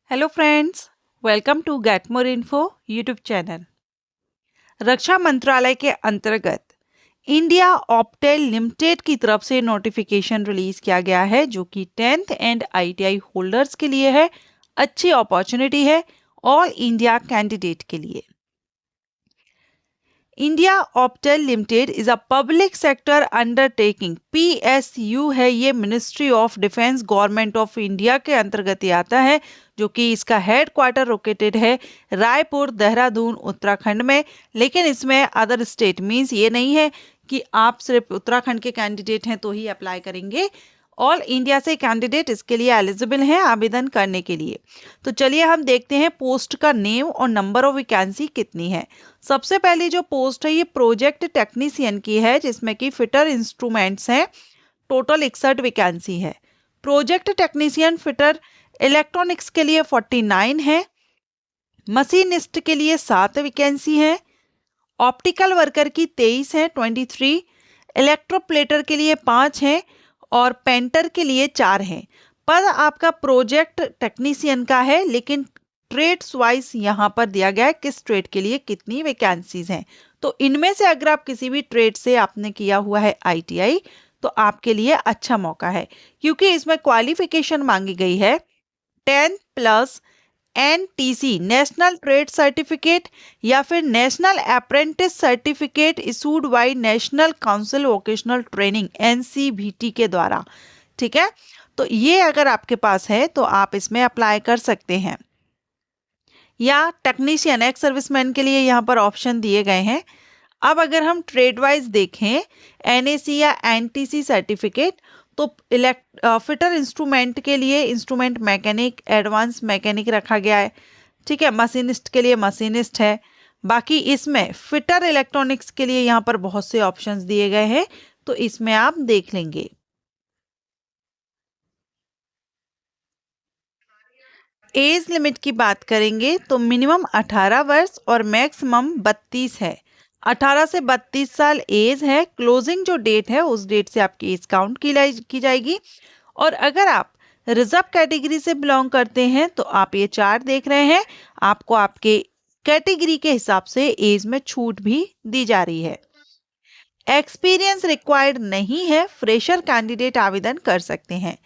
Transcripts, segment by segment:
Hello friends, welcome to get more info YouTube channel. रक्षा मंत्रालय के अंतर्गत इंडिया ऑप्टेल लिमिटेड की तरफ से नोटिफिकेशन रिलीज किया गया है जो कि 10th एंड आईटीआई होल्डर्स के लिए है। अच्छी अपॉर्चुनिटी है ऑल इंडिया कैंडिडेट के लिए। India Optel limited is a public sector undertaking, PSU है ये, ministry of defence government of India के अंतर्गत ये आता है, जो कि इसका हेड क्वार्टर लोकेटेड है रायपुर, देहरादून, उत्तराखंड में। लेकिन इसमें अदर स्टेट मीन्स ये नहीं है कि आप सिर्फ उत्तराखंड के कैंडिडेट हैं तो ही अप्लाई करेंगे। ऑल इंडिया से कैंडिडेट इसके लिए एलिजिबल हैं आवेदन करने के लिए। तो चलिए हम देखते हैं पोस्ट का नेम और नंबर ऑफ वैकेंसी कितनी है। सबसे पहली जो पोस्ट है ये प्रोजेक्ट टेक्नीशियन की है, जिसमें कि फिटर इंस्ट्रूमेंट्स हैं। टोटल 61 वैकेंसी है। प्रोजेक्ट टेक्नीशियन फिटर इलेक्ट्रॉनिक्स के लिए 49 है। मशीनिस्ट के लिए 7 वैकेंसी है। ऑप्टिकल वर्कर की 23 है, 23। इलेक्ट्रोप्लेटर के लिए 5 हैं और पेंटर के लिए 4 हैं। पद आपका प्रोजेक्ट टेक्नीशियन का है, लेकिन ट्रेड्स वाइज यहाँ पर दिया गया है किस ट्रेड के लिए कितनी वैकेंसीज हैं। तो इनमें से अगर आप किसी भी ट्रेड से आपने किया हुआ है आईटीआई तो आपके लिए अच्छा मौका है, क्योंकि इसमें क्वालिफिकेशन मांगी गई है 10 plus NTC national trade certificate या फिर national apprentice certificate issued by national council vocational training NCVT के द्वारा। ठीक है, तो ये अगर आपके पास है तो आप इसमें अप्लाई कर सकते हैं। या टेक्नीशियन एक्स सर्विसमैन के लिए यहाँ पर ऑप्शन दिए गए हैं। अब अगर हम ट्रेड वाइज देखें एनएसी या एनटीसी सर्टिफिकेट, तो फिटर इंस्ट्रूमेंट के लिए इंस्ट्रूमेंट मैकेनिक, एडवांस मैकेनिक रखा गया है। ठीक है, मशीनिस्ट के लिए मशीनिस्ट है। बाकी इसमें फिटर इलेक्ट्रॉनिक्स के लिए यहाँ पर बहुत से ऑप्शंस दिए गए हैं, तो इसमें आप देख लेंगे। एज लिमिट की बात करेंगे तो मिनिमम 18 वर्ष और मैक्सिमम 32 है। 18 से 32 साल एज है। क्लोजिंग जो डेट है उस डेट से आपकी एज काउंट की जाएगी। और अगर आप रिजर्व कैटेगरी से बिलोंग करते हैं तो आप ये चार्ट देख रहे हैं, आपको आपके कैटेगरी के हिसाब से एज में छूट भी दी जा रही है। एक्सपीरियंस रिक्वायर्ड नहीं है, फ्रेशर कैंडिडेट आवेदन कर सकते हैं।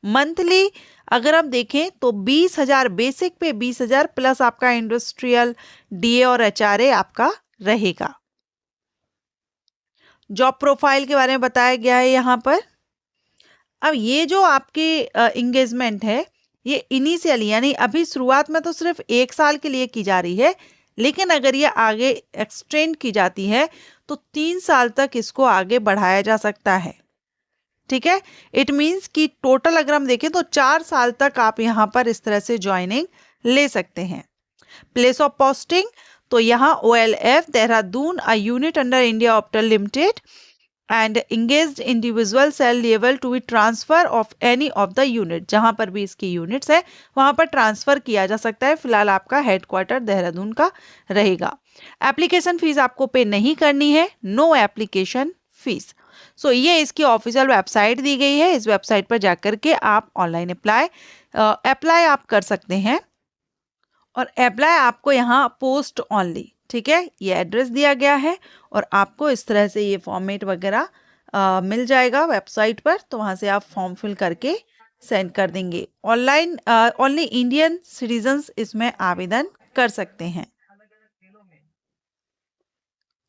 मंथली अगर हम देखें तो 20,000 बेसिक पे 20,000 प्लस आपका इंडस्ट्रियल डीए और एचआरए आपका रहेगा। जॉब प्रोफाइल के बारे में बताया गया है यहाँ पर। अब ये जो आपके इंगेजमेंट है ये इनिशियली यानी अभी शुरुआत में तो सिर्फ 1 साल के लिए की जा रही है, लेकिन अगर ये आगे एक्सटेंड की जाती है तो 3 साल तक इसको आगे बढ़ाया जा सकता है। ठीक है, इट मीन्स कि टोटल अगर हम देखें तो 4 साल तक आप यहाँ पर इस तरह से ज्वाइनिंग ले सकते हैं। प्लेस ऑफ पोस्टिंग तो यहाँ OLF Dehradun, a unit under India Optel Limited and engaged individual cell level to be transfer of any of the unit. जहां पर भी इसकी यूनिट्स है वहां पर ट्रांसफर किया जा सकता है। फिलहाल आपका हेडक्वार्टर देहरादून का रहेगा। एप्लीकेशन फीस आपको पे नहीं करनी है, नो एप्लीकेशन फीस। सो ये इसकी ऑफिशियल वेबसाइट दी गई है। इस वेबसाइट पर जाकर के आप ऑनलाइन अप्लाई आप कर सकते हैं। और अप्लाई आपको यहाँ पोस्ट ऑनली, ठीक है, ये एड्रेस दिया गया है और आपको इस तरह से ये फॉर्मेट वगैरह मिल जाएगा वेबसाइट पर। तो वहाँ से आप फॉर्म फिल करके सेंड कर देंगे। ऑनलाइन ओनली इंडियन सिटीजन्स इसमें आवेदन कर सकते हैं।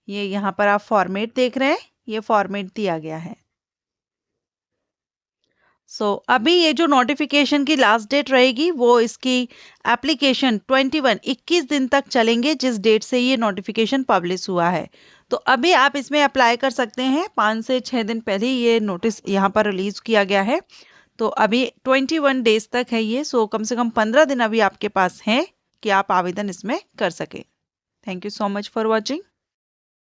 ये यहाँ पर आप फॉर्मेट देख रहे हैं, ये फॉर्मेट दिया गया है। अभी ये जो नोटिफिकेशन की लास्ट डेट रहेगी वो इसकी एप्लीकेशन 21 दिन तक चलेंगे, जिस डेट से ये नोटिफिकेशन पब्लिश हुआ है। तो अभी आप इसमें अप्लाई कर सकते हैं। 5 से 6 दिन पहले ये नोटिस यहाँ पर रिलीज किया गया है। तो अभी 21 डेज तक है ये। कम से कम 15 दिन अभी आपके पास हैं कि आप आवेदन इसमें कर सके। Thank you so much for watching.